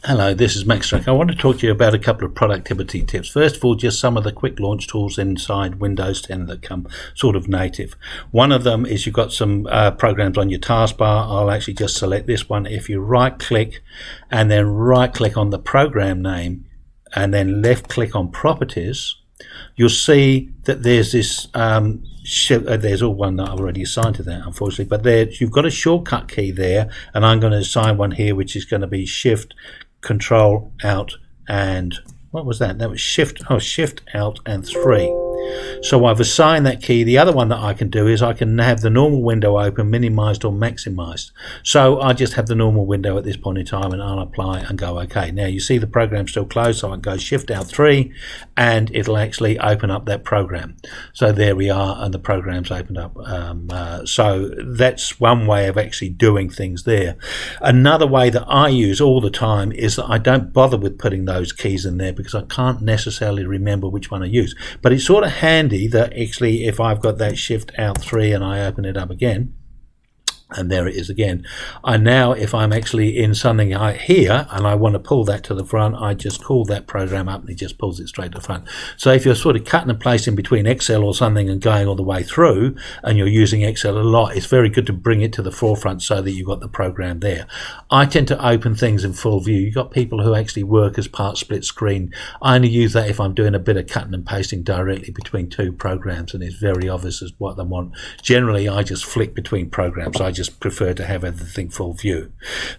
Hello, this is Max Strack. I want to talk to you about a couple of productivity tips. First of all, just some of the quick launch tools inside Windows 10 that come sort of native. One of them is you've got some programs on your taskbar. I'll actually just select this one. If you right click and then right click on the program name and then left click on properties, you'll see that there's this there's all one that I've already assigned to that, unfortunately, but there you've got a shortcut key there, and I'm going to assign one here which is going to be Shift Control Out and what was that? That was Shift Out and 3. So I've assigned that key. The other one that I can do is I can have the normal window open, minimized or maximized. So I just have the normal window at this point in time and I'll apply and go OK. Now you see the program still closed, so I can go Shift Out 3 and it'll actually open up that program. So there we are, and the program's opened up. So that's one way of actually doing things there. Another way that I use all the time is that I don't bother with putting those keys in there because I can't necessarily remember which one I use. But it's sort of handy that actually if I've got that Shift Out 3 and I open it up again, and there it is again, I now, if I'm actually in something here and I want to pull that to the front, I just call that program up and it just pulls it straight to the front. So if you're sort of cutting and pasting between Excel or something and going all the way through and you're using Excel a lot, it's very good to bring it to the forefront so that you've got the program there. I tend to open things in full view. You've got people who actually work as part split screen. I only use that if I'm doing a bit of cutting and pasting directly between two programs and it's very obvious as what they want. Generally, I just flick between programs. I just prefer to have everything full view.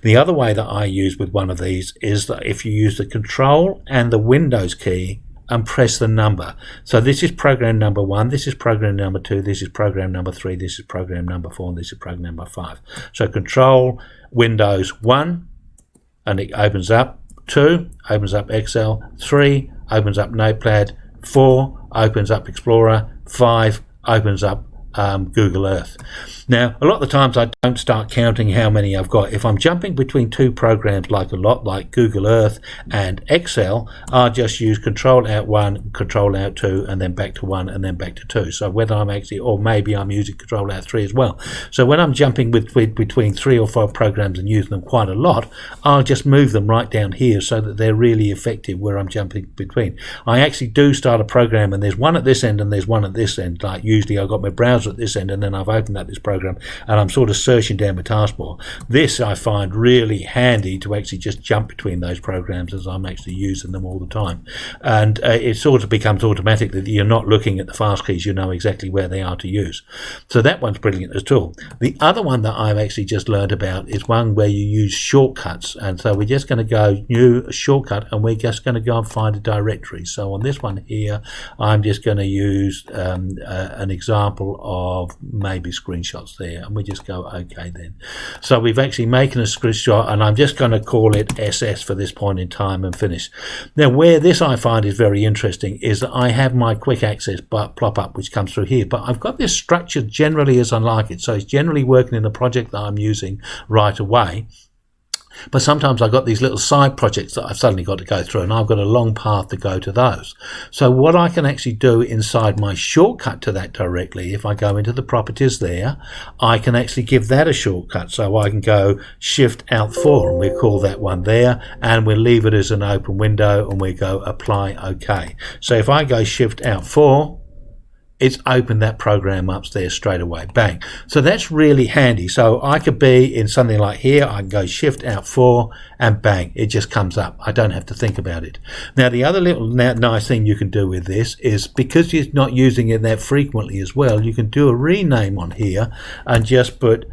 The other way that I use with one of these is that if you use the Control and the Windows key and press the number. So this is program number 1, this is program number 2, this is program number 3, this is program number 4, and this is program number 5. So Control, Windows 1, and it opens up. 2 opens up Excel. 3 opens up Notepad. 4 opens up Explorer. 5 opens up Google Earth. Now, a lot of the times I don't start counting how many I've got. If I'm jumping between two programs like Google Earth and Excel, I'll just use Control Out 1, Control Out 2, and then back to 1 and then back to 2. So whether I'm actually, or maybe I'm using Control Out 3 as well. So when I'm jumping between 3 or 4 programs and using them quite a lot, I'll just move them right down here so that they're really effective where I'm jumping between. I actually do start a program and there's one at this end and there's one at this end. Like usually I've got my browser at this end and then I've opened up this program and I'm sort of searching down my taskbar. This I find really handy to actually just jump between those programs as I'm actually using them all the time. And it sort of becomes automatic that you're not looking at the fast keys, you know exactly where they are to use. So that one's brilliant as a tool. The other one that I've actually just learned about is one where you use shortcuts. And so we're just going to go new shortcut and we're just going to go and find a directory. So on this one here, I'm just going to use an example of maybe screenshots there, and we just go OK then. So we've actually making a screenshot and I'm just going to call it SS for this point in time and finish. Now where this I find is very interesting is that I have my quick access plop up which comes through here, but I've got this structured generally as I like it, so it's generally working in the project that I'm using right away. But sometimes I've got these little side projects that I've suddenly got to go through and I've got a long path to go to those. So what I can actually do inside my shortcut to that directly, if I go into the properties there, I can actually give that a shortcut. So I can go Shift Out 4 and we'll call that one there and we'll leave it as an open window and we go Apply OK. So if I go Shift Out 4, it's opened that program up there straight away, bang. So that's really handy. So I could be in something like here, I can go Shift Out 4 and bang, it just comes up. I don't have to think about it. Now the other little nice thing you can do with this is because you're not using it that frequently as well, you can do a rename on here and just put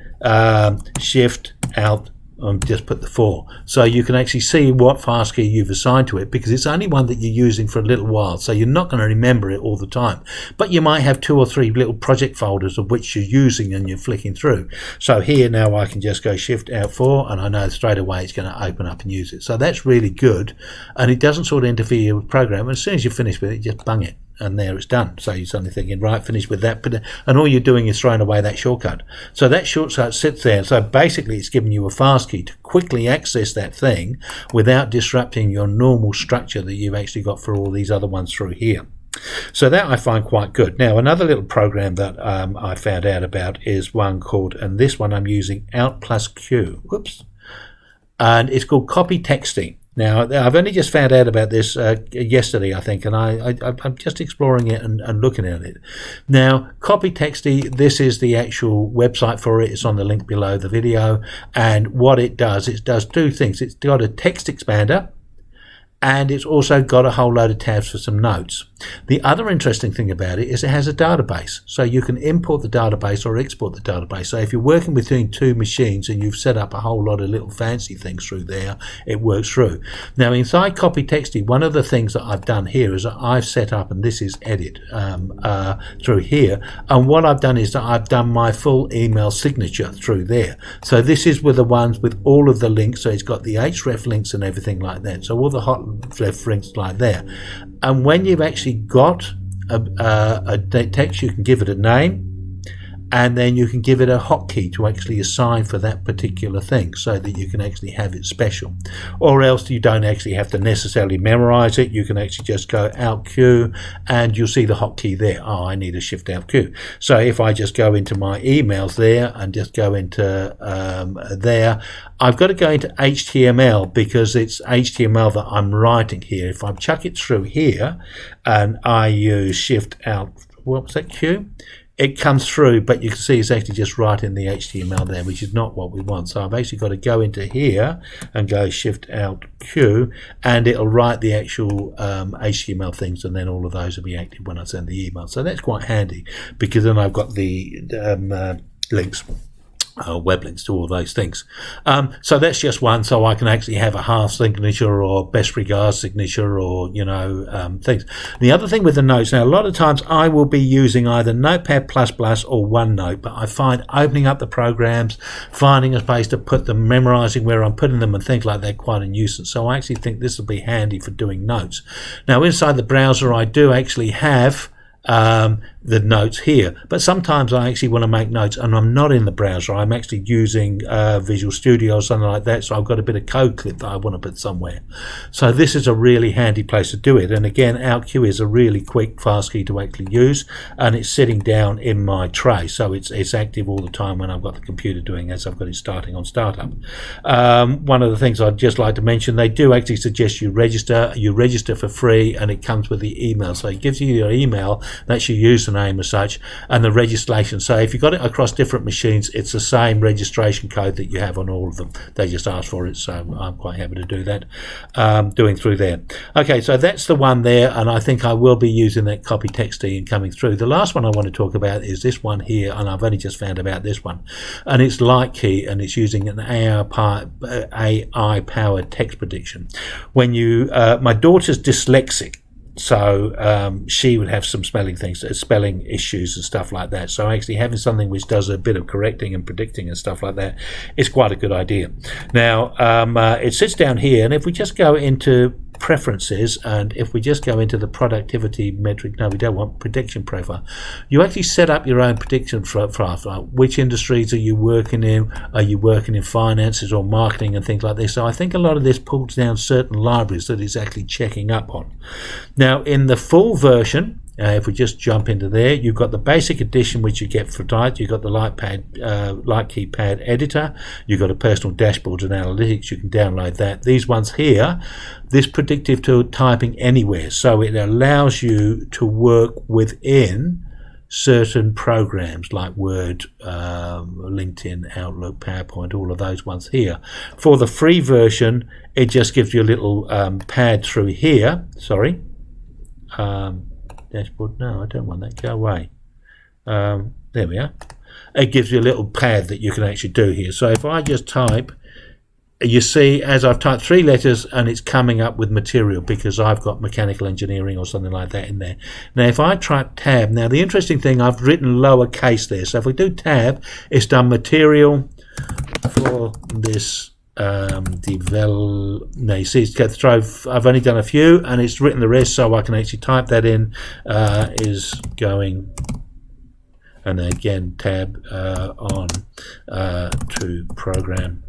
Shift Out and just put the 4, so you can actually see what fast key you've assigned to it, because it's only one that you're using for a little while, so you're not going to remember it all the time, but you might have 2 or 3 little project folders of which you're using and you're flicking through. So here now I can just go Shift Out 4 and I know straight away it's going to open up and use it. So that's really good, and it doesn't sort of interfere with the program. As soon as you finish with it, just bung it and there it's done. So you're suddenly thinking, right, finish with that, and all you're doing is throwing away that shortcut. So that shortcut sits there. So basically it's giving you a fast key to quickly access that thing without disrupting your normal structure that you've actually got for all these other ones through here. So that I find quite good. Now another little program that I found out about is one called, and this one I'm using Alt plus Q, whoops, and it's called CopyTexty. Now, I've only just found out about this yesterday, I think, and I'm just exploring it and looking at it. Now, CopyTexty, this is the actual website for it. It's on the link below the video. And what it does two things. It's got a text expander, and it's also got a whole load of tabs for some notes. The other interesting thing about it is it has a database, so you can import the database or export the database. So if you're working between two machines and you've set up a whole lot of little fancy things through there, it works through. Now inside CopyTexty, one of the things that I've done here is that I've set up, and this is edit through here, and what I've done is that I've done my full email signature through there. So this is with the ones with all of the links, so it's got the href links and everything like that, so all the hot links like there. And when you've actually got a text, you can give it a name, and then you can give it a hotkey to actually assign for that particular thing, so that you can actually have it special. Or else you don't actually have to necessarily memorize it. You can actually just go Alt Q, and you'll see the hotkey there. Oh, I need a Shift Alt Q. So if I just go into my emails there and just go into there, I've got to go into HTML because it's HTML that I'm writing here. If I chuck it through here and I use Shift Alt, what was that, Q? It comes through, but you can see it's actually just writing the HTML there, which is not what we want. So I've actually got to go into here and go Shift Alt Q, and it'll write the actual HTML things, and then all of those will be active when I send the email. So that's quite handy, because then I've got the links. Web links to all those things. So that's just one, so I can actually have a half signature or best regards signature, or things. The other thing with the notes, now a lot of times I will be using either Notepad++ or OneNote, but I find opening up the programs, finding a space to put them, memorizing where I'm putting them and things like that, quite a nuisance. So I actually think this will be handy for doing notes. Now inside the browser I do actually have the notes here, but sometimes I actually want to make notes and I'm not in the browser. I'm actually using Visual Studio or something like that, so I've got a bit of code clip that I want to put somewhere. So this is a really handy place to do it. And again, Alt Q is a really quick, fast key to actually use, and it's sitting down in my tray, so it's active all the time when I've got the computer doing as I've got it starting on startup. One of the things I'd just like to mention, they do actually suggest you register for free, and it comes with the email, so it gives you your email, that's your username as such, and the registration. So if you've got it across different machines, it's the same registration code that you have on all of them. They just ask for it, so I'm quite happy to do that, doing through there. Okay, so that's the one there, and I think I will be using that CopyTexty and coming through. The last one I want to talk about is this one here, and I've only just found about this one, and it's LightKey, and it's using an AI-powered text prediction. When you, my daughter's dyslexic, so she would have some spelling issues and stuff like that. So actually having something which does a bit of correcting and predicting and stuff like that is quite a good idea. Now it sits down here, and if we just go into preferences, and if we just go into the productivity metric, no, we don't want prediction profile. You actually set up your own prediction profile. Which industries are you working in? Are you working in finances or marketing and things like this? So I think a lot of this pulls down certain libraries that it's actually checking up on. Now in the full version, if we just jump into there, you've got the basic edition, which you get for type. You've got the LightKey Pad editor. You've got a personal dashboard and analytics. You can download that. These ones here, this predictive tool, typing anywhere. So it allows you to work within certain programs like Word, LinkedIn, Outlook, PowerPoint, all of those ones here. For the free version, it just gives you a little pad through here. Sorry. Dashboard, no, I don't want that, go away. There we are. It gives you a little pad that you can actually do here. So if I just type, you see as I've typed 3 letters and it's coming up with material because I've got mechanical engineering or something like that in there. Now if I type tab, now the interesting thing, I've written lowercase there, so if we do tab, it's done material for this no, you see it's got throw. I've only done a few and it's written the rest, so I can actually type that in, is going, and then again tab on to program.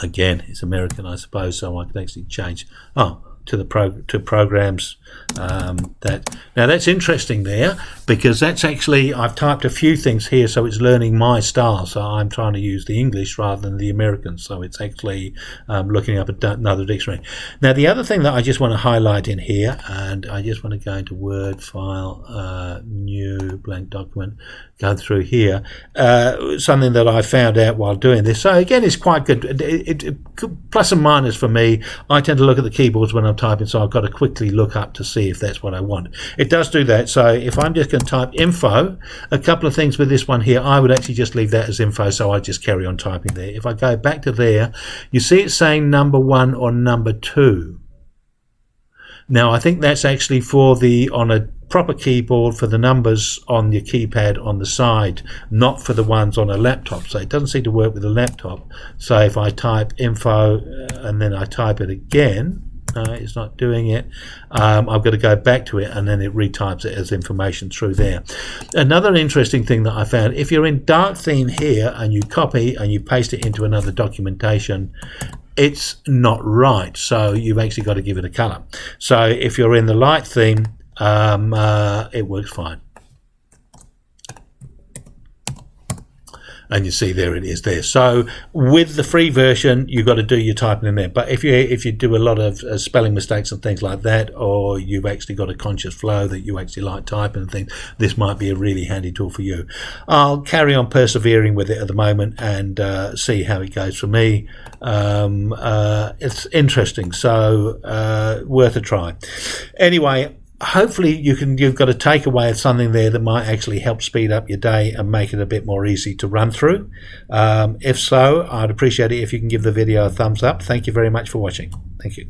Again, it's American, I suppose, so I can actually change. Oh, to the programs now that's interesting there, because that's actually, I've typed a few things here, so it's learning my style. So I'm trying to use the English rather than the American, so it's actually looking up another dictionary. Now the other thing that I just want to highlight in here, and I just want to go into Word, File, New, Blank Document, go through here, something that I found out while doing this. So again, it's quite good. It plus and minus for me. I tend to look at the keyboards when I'm typing, so I've got to quickly look up to see if that's what I want. It does do that. So if I'm just going to type info, a couple of things with this one here, I would actually just leave that as info, so I just carry on typing there. If I go back to there, you see it's saying number 1 or number 2. Now I think that's actually for on a proper keyboard, for the numbers on your keypad on the side, not for the ones on a laptop. So it doesn't seem to work with a laptop. So if I type info and then I type it again, it's not doing it. I've got to go back to it, and then it retypes it as information through there. Another interesting thing that I found, if you're in dark theme here and you copy and you paste it into another documentation, it's not right. So you've actually got to give it a color. So if you're in the light theme, it works fine. And you see there it is there. So with the free version, you've got to do your typing in there. But if you do a lot of spelling mistakes and things like that, or you've actually got a conscious flow that you actually like typing and things, this might be a really handy tool for you. I'll carry on persevering with it at the moment and see how it goes for me. It's interesting, so worth a try. Anyway, hopefully you've got a takeaway of something there that might actually help speed up your day and make it a bit more easy to run through. If so, I'd appreciate it if you can give the video a thumbs up. Thank you very much for watching. Thank you.